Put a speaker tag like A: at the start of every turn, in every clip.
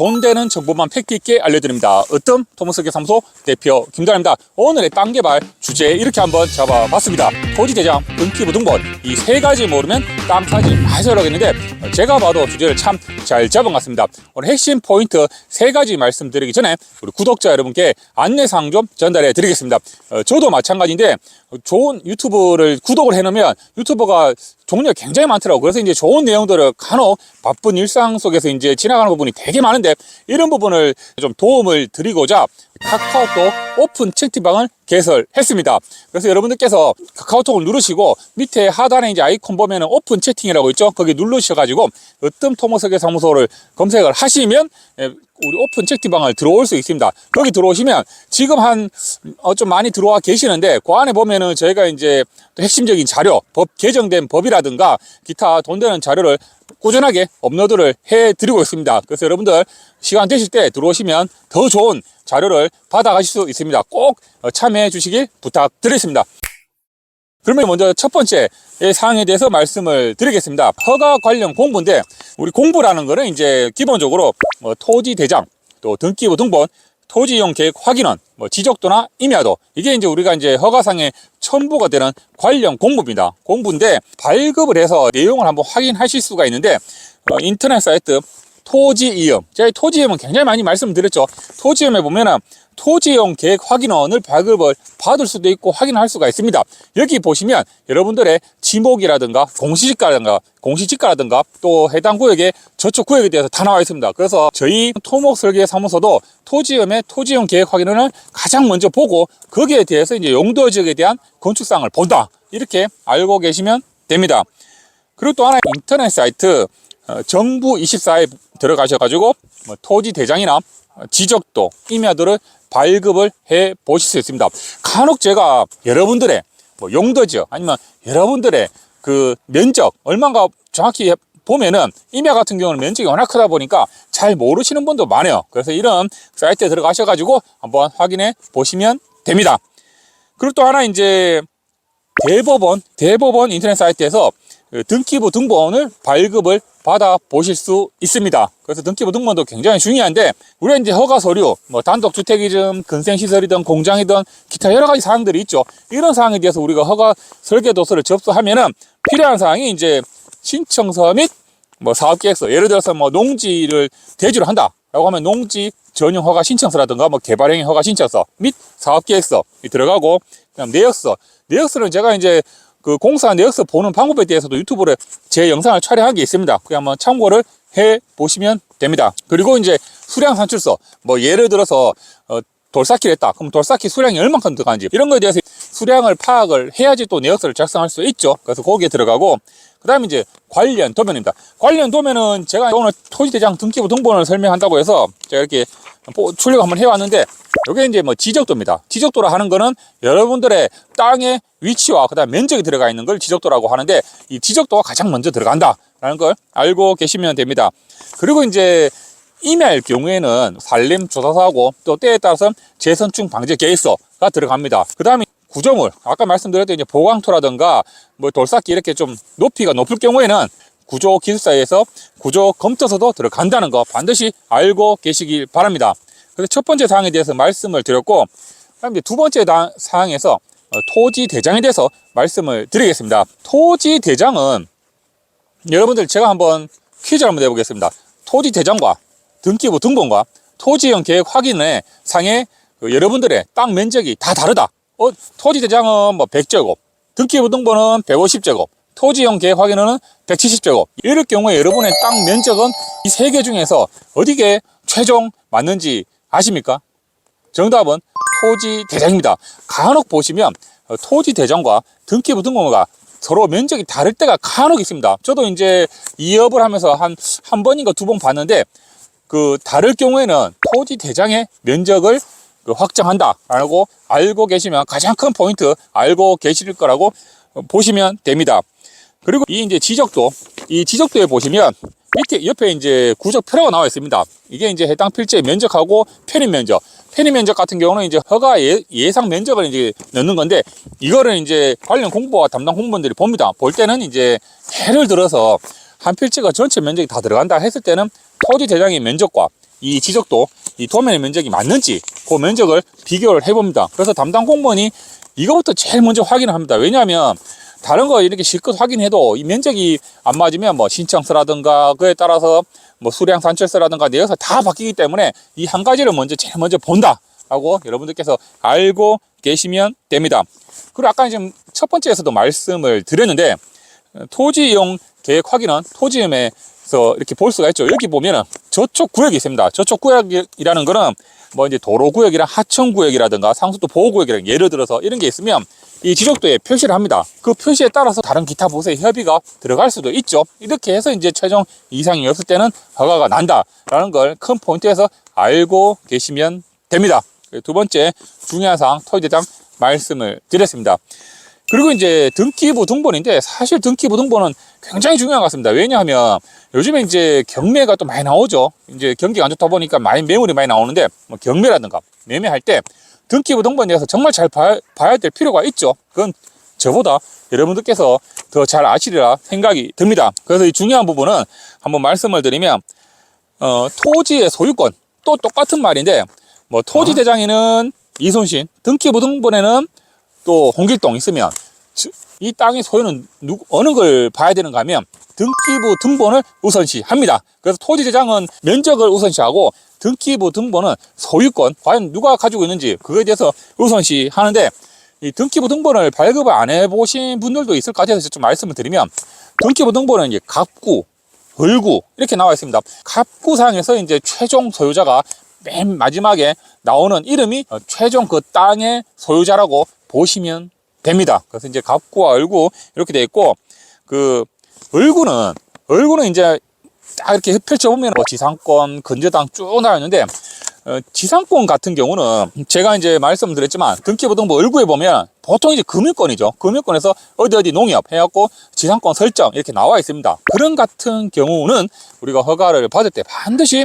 A: 돈 되는 정보만 팩트 있게 알려드립니다. 으뜸 토목설계사무소 대표 김단입니다. 오늘의 땅 개발 주제 이렇게 한번 잡아봤습니다. 토지대장, 등기부 등본 이 세 가지 모르면 땅 사지 마시라고 했는데 제가 봐도 주제를 참 잘 잡은 것 같습니다. 오늘 핵심 포인트 세 가지 말씀드리기 전에 우리 구독자 여러분께 안내사항 좀 전달해 드리겠습니다. 저도 마찬가지인데 좋은 유튜브를 구독을 해놓으면 유튜버가 종류가 굉장히 많더라고요. 그래서 이제 좋은 내용들을 간혹 바쁜 일상 속에서 이제 지나가는 부분이 되게 많은데 이런 부분을 좀 도움을 드리고자 카카오톡 오픈 채팅방을 개설했습니다. 그래서 여러분들께서 카카오톡을 누르시고 밑에 하단에 이제 아이콘 보면은 오픈 채팅이라고 있죠. 거기 누르셔가지고 으뜸 토목설계사무소를 검색을 하시면 우리 오픈 채팅방을 들어올 수 있습니다. 거기 들어오시면 지금 좀 많이 들어와 계시는데 그 안에 보면은 저희가 이제 핵심적인 자료, 법 개정된 법이라든가 기타 돈 되는 자료를 꾸준하게 업로드를 해드리고 있습니다. 그래서 여러분들 시간 되실 때 들어오시면 더 좋은 자료를 받아가실 수 있습니다. 꼭 참여해 주시길 부탁드리겠습니다. 그러면 먼저 첫 번째 사항에 대해서 말씀을 드리겠습니다. 허가 관련 공부인데 우리 공부라는 거는 이제 기본적으로 토지 대장, 또 등기부 등본, 토지 이용 계획 확인원, 지적도나 임야도 이게 이제 우리가 이제 허가상에 첨부가 되는 관련 공부입니다. 공부인데 발급을 해서 내용을 한번 확인하실 수가 있는데 인터넷 사이트 토지이용, 제가 토지이용은 굉장히 많이 말씀드렸죠. 토지이용에 보면은 토지이용 계획 확인원을 발급을 받을 수도 있고 확인할 수가 있습니다. 여기 보시면 여러분들의 지목이라든가 공시지가라든가 또 해당 구역의 저축 구역에 대해서 다 나와 있습니다. 그래서 저희 토목설계사무소도 토지이용의 토지이용 계획 확인원을 가장 먼저 보고 거기에 대해서 이제 용도 지역에 대한 건축사항을 본다, 이렇게 알고 계시면 됩니다. 그리고 또 하나 인터넷 사이트 정부24에 들어가셔가지고 토지 대장이나 지적도, 임야도를 발급을 해 보실 수 있습니다. 간혹 제가 여러분들의 용도지역 아니면 여러분들의 그 면적 얼마인가 정확히 보면은 임야 같은 경우는 면적이 워낙 크다 보니까 잘 모르시는 분도 많아요. 그래서 이런 사이트에 들어가셔가지고 한번 확인해 보시면 됩니다. 그리고 또 하나 이제 대법원 인터넷 사이트에서 등기부 등본을 발급을 받아 보실 수 있습니다. 그래서 등기부 등본도 굉장히 중요한데 우리가 이제 허가 서류, 단독주택이든 근생시설이든 공장이든 기타 여러 가지 사항들이 있죠. 이런 사항에 대해서 우리가 허가 설계도서를 접수하면은 필요한 사항이 이제 신청서 및 사업계획서, 예를 들어서 농지를 대지로 한다라고 하면 농지 전용 허가 신청서라든가 개발행위 허가 신청서 및 사업계획서 들어가고, 그다음 내역서는 제가 이제 그 공사 내역서 보는 방법에 대해서도 유튜브에 제 영상을 촬영한 게 있습니다. 그냥 한번 참고를 해 보시면 됩니다. 그리고 이제 수량 산출서, 예를 들어서 돌쌓기를 했다. 그럼 돌쌓기 수량이 얼만큼 들어가는지 이런 거에 대해서 수량을 파악을 해야지 또 내역서를 작성할 수 있죠. 그래서 거기에 들어가고, 그 다음에 이제 관련 도면입니다. 관련 도면은 제가 오늘 토지대장 등기부 등본을 설명한다고 해서 제가 이렇게 출력 한번 해왔는데, 이게 이제 지적도입니다. 지적도라 하는 거는 여러분들의 땅의 위치와 그 다음 면적이 들어가 있는 걸 지적도라고 하는데, 이 지적도가 가장 먼저 들어간다라는 걸 알고 계시면 됩니다. 그리고 이제 임야일 경우에는 산림조사사하고 또 때에 따라서 재선충 방제 계획서가 들어갑니다. 그 다음에 구조물, 아까 말씀드렸던 이제 보강토라든가 돌쌓기 이렇게 좀 높이가 높을 경우에는 구조기술사에서 구조 검토서도 들어간다는 거 반드시 알고 계시길 바랍니다. 그래서 첫 번째 사항에 대해서 말씀을 드렸고, 그다음 이제 두 번째 사항에서 토지 대장에 대해서 말씀을 드리겠습니다. 토지 대장은 여러분들 제가 한번 퀴즈를 한번 내보겠습니다. 토지 대장과 등기부 등본과 토지형 계획 확인의 상에 여러분들의 땅 면적이 다 다르다. 토지 대장은 100제곱, 등기부 등본은 150제곱, 토지형 계획 확인은 170제곱. 이럴 경우에 여러분의 땅 면적은 이 세 개 중에서 어디게 최종 맞는지 아십니까? 정답은 토지 대장입니다. 간혹 보시면 토지 대장과 등기부 등본과 서로 면적이 다를 때가 간혹 있습니다. 저도 이제 이업을 하면서 한 번인가 두 번 봤는데, 그 다를 경우에는 토지 대장의 면적을 확정한다라고 알고 계시면 가장 큰 포인트 알고 계실 거라고 보시면 됩니다. 그리고 이 이제 지적도, 이 지적도에 보시면 밑에 옆에 이제 구적표라고 나와 있습니다. 이게 이제 해당 필지의 면적하고 편입 면적 같은 경우는 이제 허가 예상 면적을 이제 넣는 건데, 이거를 이제 관련 공부와 담당 공무원들이 봅니다. 볼 때는 이제 예를 들어서 한 필지가 전체 면적이 다 들어간다 했을 때는 토지 대장의 면적과 이 지적도 이 도면의 면적이 맞는지 그 면적을 비교를 해봅니다. 그래서 담당 공무원이 이거부터 제일 먼저 확인을 합니다. 왜냐하면 다른 거 이렇게 실컷 확인해도 이 면적이 안 맞으면 뭐 신청서라든가 그에 따라서 뭐 수량 산출서라든가 내역서 다 바뀌기 때문에 이 한 가지를 제일 먼저 본다라고 여러분들께서 알고 계시면 됩니다. 그리고 아까 지금 첫 번째에서도 말씀을 드렸는데 토지 이용 계획 확인은 토지임에서 이렇게 볼 수가 있죠. 여기 보면은 저촉 구역이 있습니다. 저촉 구역이라는 거는 뭐 이제 도로구역이랑 하천구역이라든가 상수도 보호구역이랑 예를 들어서 이런 게 있으면 이 지적도에 표시를 합니다. 그 표시에 따라서 다른 기타 보수의 협의가 들어갈 수도 있죠. 이렇게 해서 이제 최종 이상이 없을 때는 허가가 난다라는 걸 큰 포인트에서 알고 계시면 됩니다. 두 번째 중요한 사항 토지대장 말씀을 드렸습니다. 그리고 이제 등기부 등본인데 사실 등기부 등본은 굉장히 중요한 것 같습니다. 왜냐하면 요즘에 이제 경매가 또 많이 나오죠. 이제 경기가 안 좋다 보니까 매물이 많이 나오는데 뭐 경매라든가 매매할 때 등기부 등본에 대해서 정말 잘 봐야 될 필요가 있죠. 그건 저보다 여러분들께서 더 잘 아시리라 생각이 듭니다. 그래서 이 중요한 부분은 한번 말씀을 드리면 토지의 소유권 또 똑같은 말인데 뭐 토지 대장에는 이순신, 등기부 등본에는 또 홍길동 있으면 이 땅의 소유는 어느 걸 봐야 되는가 하면 등기부 등본을 우선시합니다. 그래서 토지 대장은 면적을 우선시하고 등기부 등본은 소유권, 과연 누가 가지고 있는지 그거에 대해서 우선시하는데 이 등기부 등본을 발급을 안 해보신 분들도 있을 것 같아서 좀 말씀을 드리면 등기부 등본은 이제 갑구, 을구 이렇게 나와 있습니다. 갑구상에서 이제 최종 소유자가 맨 마지막에 나오는 이름이 최종 그 땅의 소유자라고 보시면 됩니다. 그래서 이제 갑구와 을구 이렇게 되어 있고 그 을구는 이제 딱 이렇게 펼쳐보면 뭐 지상권, 근저당 쭉 나와 있는데 지상권 같은 경우는 제가 이제 말씀드렸지만 등기부 등본 을구에 보면 보통 이제 금융권이죠. 금융권에서 어디 농협 해갖고 지상권 설정 이렇게 나와 있습니다. 그런 같은 경우는 우리가 허가를 받을 때 반드시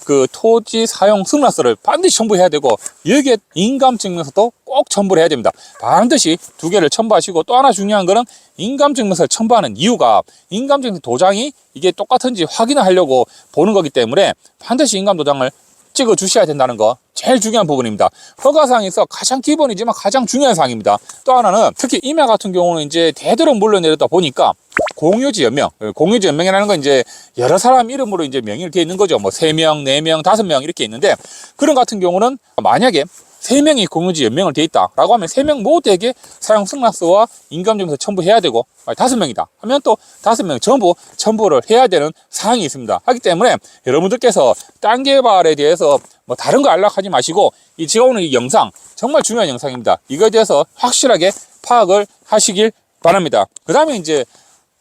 A: 그 토지 사용 승낙서를 반드시 첨부해야 되고 여기에 인감증명서도 꼭 첨부를 해야 됩니다. 반드시 두 개를 첨부하시고 또 하나 중요한 거는 인감증명서를 첨부하는 이유가 인감증명서 도장이 이게 똑같은지 확인을 하려고 보는 거기 때문에 반드시 인감도장을 찍어 주셔야 된다는 거 제일 중요한 부분입니다. 허가사항에서 가장 기본이지만 가장 중요한 사항입니다. 또 하나는 특히 임야 같은 경우는 이제 대대로 물러내려다 보니까 공유지 연명, 공유지 연명이라는 건 이제 여러 사람 이름으로 이제 명의를 되어 있는 거죠. 뭐 3명, 4명, 5명 이렇게 있는데 그런 같은 경우는 만약에 3명이 공유지 연명을 되어 있다라고 하면 3명 모두에게 사용 승낙서와 인감증명서 첨부해야 되고 5명이다 하면 또 5명 전부 첨부를 해야 되는 사항이 있습니다. 하기 때문에 여러분들께서 땅 개발에 대해서 뭐 다른 거 안락하지 마시고 제가 오늘 이 영상 정말 중요한 영상입니다. 이거에 대해서 확실하게 파악을 하시길 바랍니다. 그 다음에 이제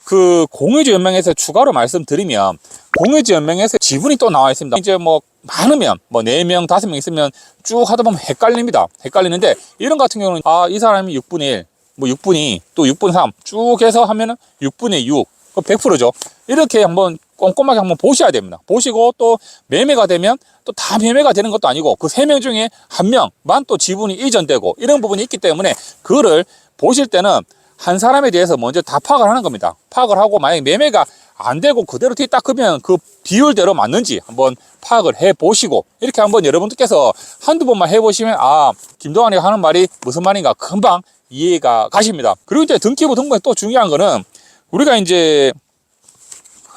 A: 그 공유지 연명에서 추가로 말씀드리면 공유지 연명에서 지분이 또 나와 있습니다. 이제 뭐 많으면 뭐 4명, 5명 있으면 쭉 하다 보면 헷갈립니다. 헷갈리는데 이런 같은 경우는 이 사람이 6분의 1, 뭐 6분의 2, 또 6분의 3 쭉 해서 하면은 6분의 6, 100%죠. 이렇게 한번 꼼꼼하게 한번 보셔야 됩니다. 보시고 또 매매가 되면 또 다 매매가 되는 것도 아니고 그 3명 중에 1명만 또 지분이 이전되고 이런 부분이 있기 때문에 그거를 보실 때는 한 사람에 대해서 먼저 다 파악을 하는 겁니다. 파악을 하고 만약에 매매가 안 되고 그대로 뒤에 딱 크면 그 비율대로 맞는지 한번 파악을 해 보시고 이렇게 한번 여러분들께서 한두 번만 해보시면 김동환이 하는 말이 무슨 말인가 금방 이해가 가십니다. 그리고 이제 등기부 등본에 또 중요한 거는 우리가 이제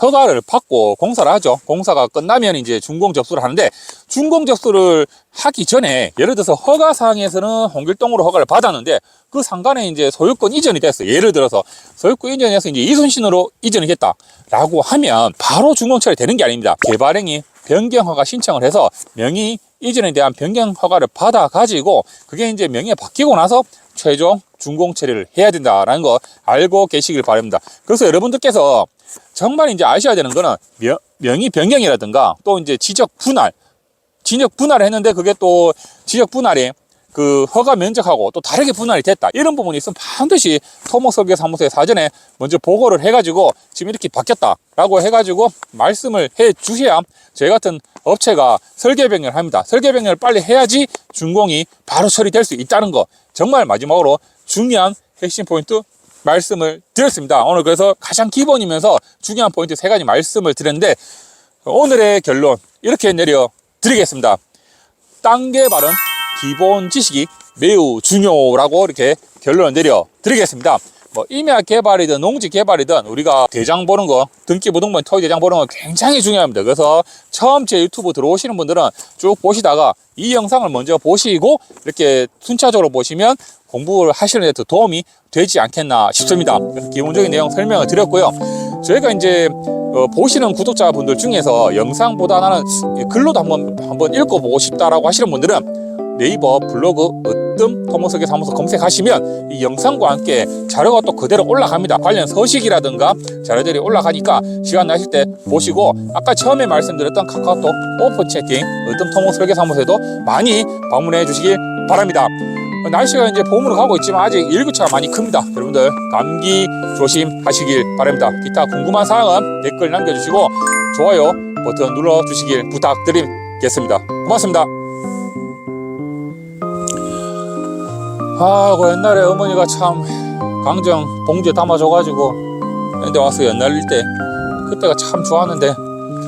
A: 허가를 받고 공사를 하죠. 공사가 끝나면 이제 준공 접수를 하는데 준공 접수를 하기 전에 예를 들어서 허가사항에서는 홍길동으로 허가를 받았는데 그 상간에 이제 소유권 이전이 됐어요. 예를 들어서 소유권 이전이 돼서 이제 이순신으로 이전이 됐다라고 하면 바로 준공 처리되는 게 아닙니다. 개발행위 변경 허가 신청을 해서 명의 이전에 대한 변경 허가를 받아 가지고 그게 이제 명의가 바뀌고 나서 최종 준공 처리를 해야 된다라는 거 알고 계시길 바랍니다. 그래서 여러분들께서 정말 이제 아셔야 되는 거는 명의 변경이라든가 또 이제 지적 분할을 했는데 그게 또 지적 분할이 그 허가 면적하고 또 다르게 분할이 됐다 이런 부분이 있으면 반드시 토목설계사무소에 사전에 먼저 보고를 해가지고 지금 이렇게 바뀌었다라고 해가지고 말씀을 해 주셔야 저희 같은 업체가 설계 변경을 합니다. 설계 변경을 빨리 해야지 준공이 바로 처리될 수 있다는 거 정말 마지막으로 중요한 핵심 포인트 말씀을 드렸습니다. 오늘 그래서 가장 기본이면서 중요한 포인트 3가지 말씀을 드렸는데 오늘의 결론 이렇게 내려 드리겠습니다. 땅 개발은 기본 지식이 매우 중요라고 이렇게 결론을 내려 드리겠습니다. 뭐 임야 개발이든 농지 개발이든 우리가 대장 보는 거, 등기부등본 토지 대장 보는 거 굉장히 중요합니다. 그래서 처음 제 유튜브 들어오시는 분들은 쭉 보시다가 이 영상을 먼저 보시고 이렇게 순차적으로 보시면 공부를 하시는 데 더 도움이 되지 않겠나 싶습니다. 그래서 기본적인 내용 설명을 드렸고요. 저희가 이제 보시는 구독자분들 중에서 영상보다 나는 글로도 한번 읽어보고 싶다라고 하시는 분들은 네이버 블로그 으뜸 토목설계 사무소 검색하시면 이 영상과 함께 자료가 또 그대로 올라갑니다. 관련 서식이라든가 자료들이 올라가니까 시간 나실 때 보시고, 아까 처음에 말씀드렸던 카카오톡 오픈 채팅 으뜸 토목설계 사무소에도 많이 방문해 주시길 바랍니다. 날씨가 이제 봄으로 가고 있지만 아직 일교차가 많이 큽니다. 여러분들 감기 조심하시길 바랍니다. 기타 궁금한 사항은 댓글 남겨주시고 좋아요 버튼 눌러주시길 부탁드리겠습니다. 고맙습니다. 그 옛날에 어머니가 참 강정 봉지에 담아줘가지고 근데 와서 연날릴 때 그때가 참 좋았는데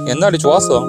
A: 옛날이 좋았어.